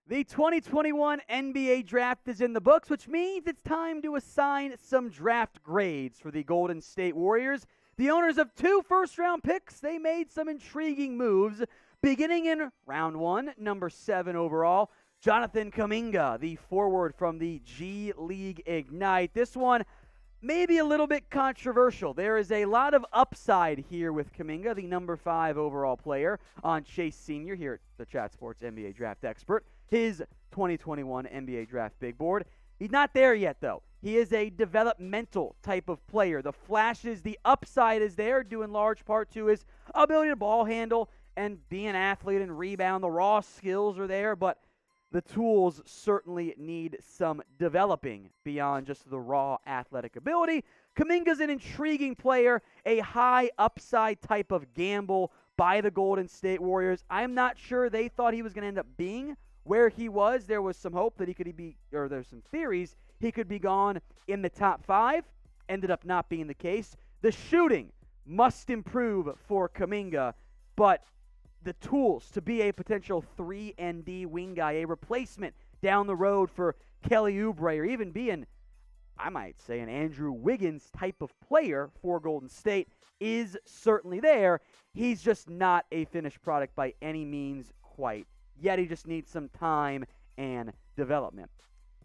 The 2021 NBA Draft is in the books, which means it's time to assign some draft grades for the Golden State Warriors. The owners of 2 first-round picks, they made some intriguing moves. Beginning in round 1, number 7 overall, Jonathan Kuminga, the forward from the G League Ignite. This one maybe a little bit controversial. There is a lot of upside here with Kuminga, the number 5 overall player on Chase Sr. here at the Chat Sports NBA Draft Expert. His 2021 NBA Draft Big Board. He's not there yet, though. He is a developmental type of player. The flashes, the upside is there, due in large part to his ability to ball handle and be an athlete and rebound. The raw skills are there, but the tools certainly need some developing beyond just the raw athletic ability. Kuminga's an intriguing player, a high upside type of gamble by the Golden State Warriors. I'm not sure they thought he was going to end up being where he was. There was some hope that he could be, or there's some theories he could be gone in the top 5. Ended up not being the case. The shooting must improve for Kuminga, but the tools to be a potential 3-and-D wing guy, a replacement down the road for Kelly Oubre, or even being, I might say, an Andrew Wiggins type of player for Golden State is certainly there. He's just not a finished product by any means quite yet. He just needs some time and development.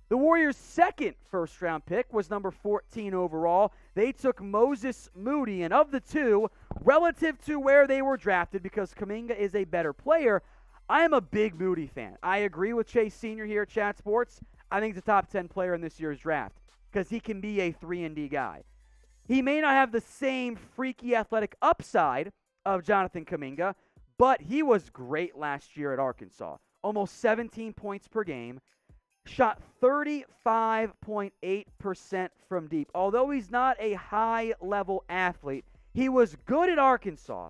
The Warriors' second first-round pick was number 14 overall. They took Moses Moody, and of the two, relative to where they were drafted, because Kuminga is a better player, I am a big Moody fan. I agree with Chase Sr. here at Chat Sports. I think he's a top 10 player in this year's draft because he can be a 3-and-D guy. He may not have the same freaky athletic upside of Jonathan Kuminga, but he was great last year at Arkansas. Almost 17 points per game. Shot 35.8% from deep. Although he's not a high-level athlete, he was good at Arkansas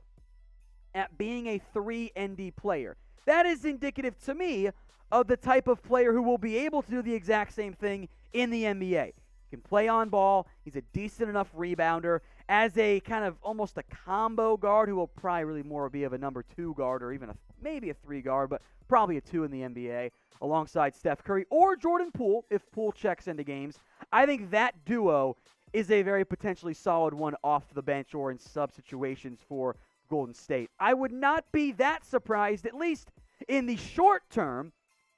at being a 3-and-D player. That is indicative to me of the type of player who will be able to do the exact same thing in the NBA. He can play on ball. He's a decent enough rebounder. As a kind of almost a combo guard who will probably really more be of a number 2 guard or even maybe a 3 guard, but probably a 2 in the NBA alongside Steph Curry or Jordan Poole if Poole checks into games. I think that duo is a very potentially solid one off the bench or in sub situations for Golden State. I would not be that surprised, at least in the short term,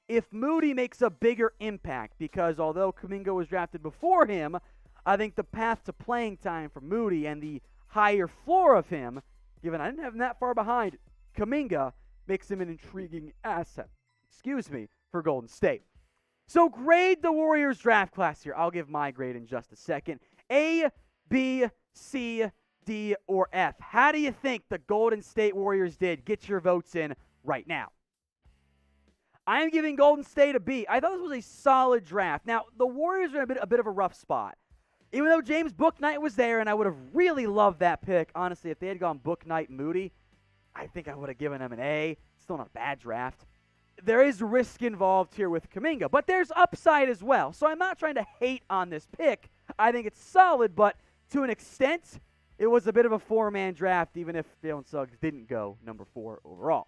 if Moody makes a bigger impact, because although Kuminga was drafted before him, I think the path to playing time for Moody and the higher floor of him, given I didn't have him that far behind Kuminga, makes him an intriguing asset, for Golden State. So grade the Warriors draft class here. I'll give my grade in just a second. A, B, C, D, or F. How do you think the Golden State Warriors did? Get your votes in right now. I am giving Golden State a B. I thought this was a solid draft. Now, the Warriors are in a bit of a rough spot. Even though James Bouknight was there, and I would have really loved that pick, honestly, if they had gone Bouknight Moody, I think I would have given them an A. Still not a bad draft. There is risk involved here with Kuminga, but there's upside as well. So I'm not trying to hate on this pick. I think it's solid, but to an extent, it was a bit of a 4-man draft, even if Jalen Suggs didn't go number 4 overall.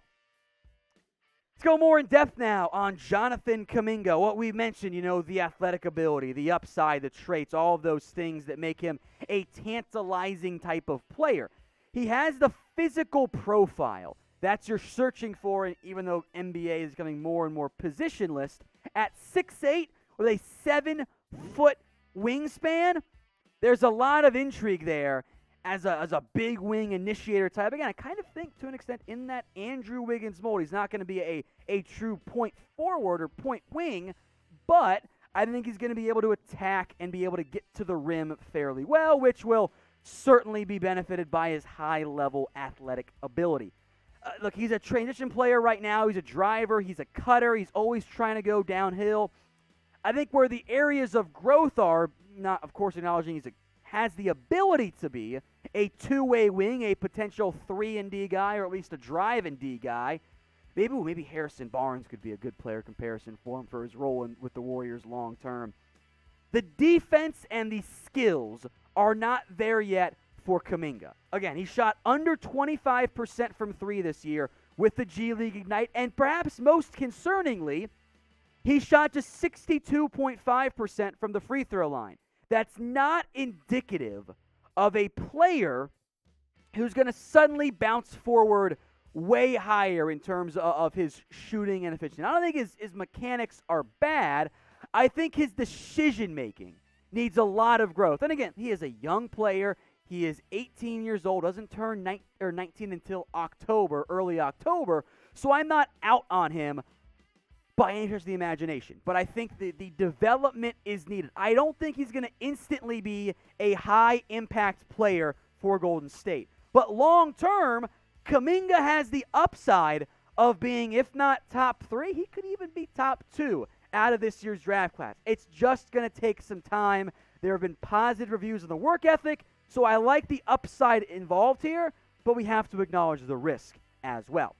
Let's go more in depth now on Jonathan Kuminga. What we mentioned, the athletic ability, the upside, the traits, all of those things that make him a tantalizing type of player. He has the physical profile that's you're searching for, even though NBA is becoming more and more positionless. At 6'8", with a 7-foot wingspan, there's a lot of intrigue there as a big wing initiator type. Again, I kind of think to an extent in that Andrew Wiggins mold. He's not going to be a true point forward or point wing, but I think he's going to be able to attack and be able to get to the rim fairly well, which will certainly be benefited by his high-level athletic ability. Look, he's a transition player right now. He's a driver. He's a cutter. He's always trying to go downhill. I think where the areas of growth are, not, of course, acknowledging he has the ability to be a two-way wing, a potential 3-and-D guy, or at least a drive-and-D guy. Maybe Harrison Barnes could be a good player comparison for him for his role with the Warriors long term. The defense and the skills are not there yet for Kuminga. Again, he shot under 25% from 3 this year with the G League Ignite, and perhaps most concerningly, He shot just 62.5% from the free throw line. That's not indicative of a player who's going to suddenly bounce forward way higher in terms of his shooting and efficiency. I don't think his mechanics are bad. I think his decision-making needs a lot of growth. And again, he is a young player. He is 18 years old, doesn't turn 19 until October, early October. So I'm not out on him by any stretch of the imagination. But I think the development is needed. I don't think he's going to instantly be a high-impact player for Golden State. But long-term, Kuminga has the upside of being, if not top 3, he could even be top 2 out of this year's draft class. It's just going to take some time. There have been positive reviews of the work ethic, so I like the upside involved here, but we have to acknowledge the risk as well.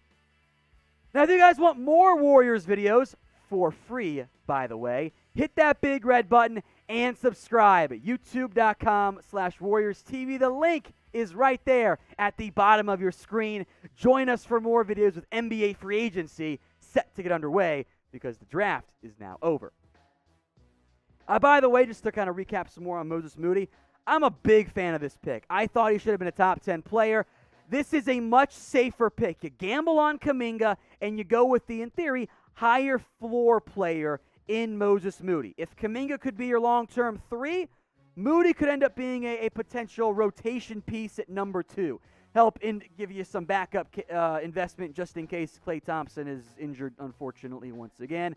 Now, if you guys want more Warriors videos, for free, by the way, hit that big red button and subscribe at youtube.com/WarriorsTV. The link is right there at the bottom of your screen. Join us for more videos with NBA free agency set to get underway because the draft is now over. By the way, just to kind of recap some more on Moses Moody, I'm a big fan of this pick. I thought he should have been a top 10 player. This is a much safer pick. You gamble on Kuminga, and you go with the, in theory, higher floor player in Moses Moody. If Kuminga could be your long-term 3, Moody could end up being a potential rotation piece at number 2. Help give you some backup investment just in case Klay Thompson is injured, unfortunately, once again.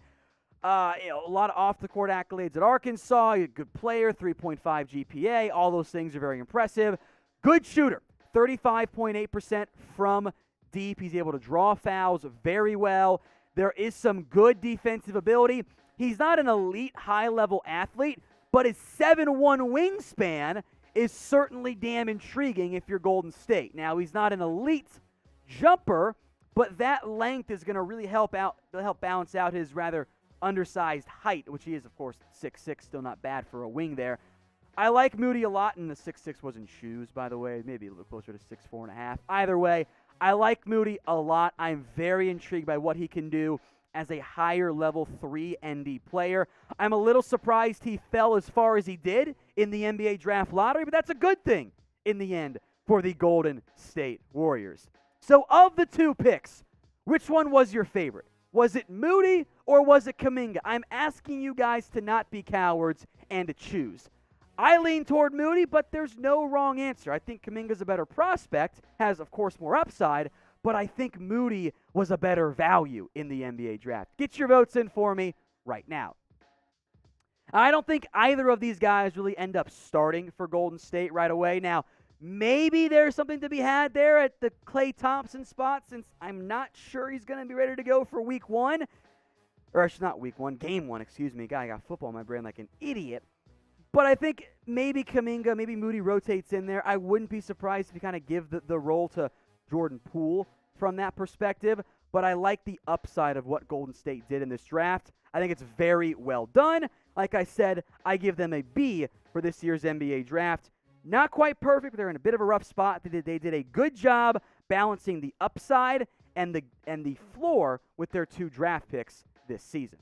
A lot of off-the-court accolades at Arkansas. A good player, 3.5 GPA. All those things are very impressive. Good shooter, 35.8% from deep. He's able to draw fouls very well. There is some good defensive ability. He's not an elite high-level athlete, but his 7'1" wingspan is certainly damn intriguing if you're Golden State. Now, he's not an elite jumper, but that length is going to really help balance out his rather undersized height, which he is, of course, 6'6", still not bad for a wing there. I like Moody a lot, and the 6'6" was in shoes, by the way, maybe a little closer to 6'4.5". Either way, I like Moody a lot. I'm very intrigued by what he can do as a higher level 3 ND player. I'm a little surprised he fell as far as he did in the NBA draft lottery, but that's a good thing in the end for the Golden State Warriors. So of the 2 picks, which one was your favorite? Was it Moody or was it Kuminga? I'm asking you guys to not be cowards and to choose. I lean toward Moody, but there's no wrong answer. I think Kuminga's a better prospect, has, of course, more upside, but I think Moody was a better value in the NBA draft. Get your votes in for me right now. I don't think either of these guys really end up starting for Golden State right away. Now, maybe there's something to be had there at the Klay Thompson spot, since I'm not sure he's going to be ready to go for week 1. Or actually not week 1, game 1, excuse me. I got football in my brain like an idiot. But I think maybe Kuminga, maybe Moody rotates in there. I wouldn't be surprised if you kind of give the role to Jordan Poole from that perspective. But I like the upside of what Golden State did in this draft. I think it's very well done. Like I said, I give them a B for this year's NBA draft. Not quite perfect, but they're in a bit of a rough spot. They did a good job balancing the upside and the floor with their 2 draft picks this season.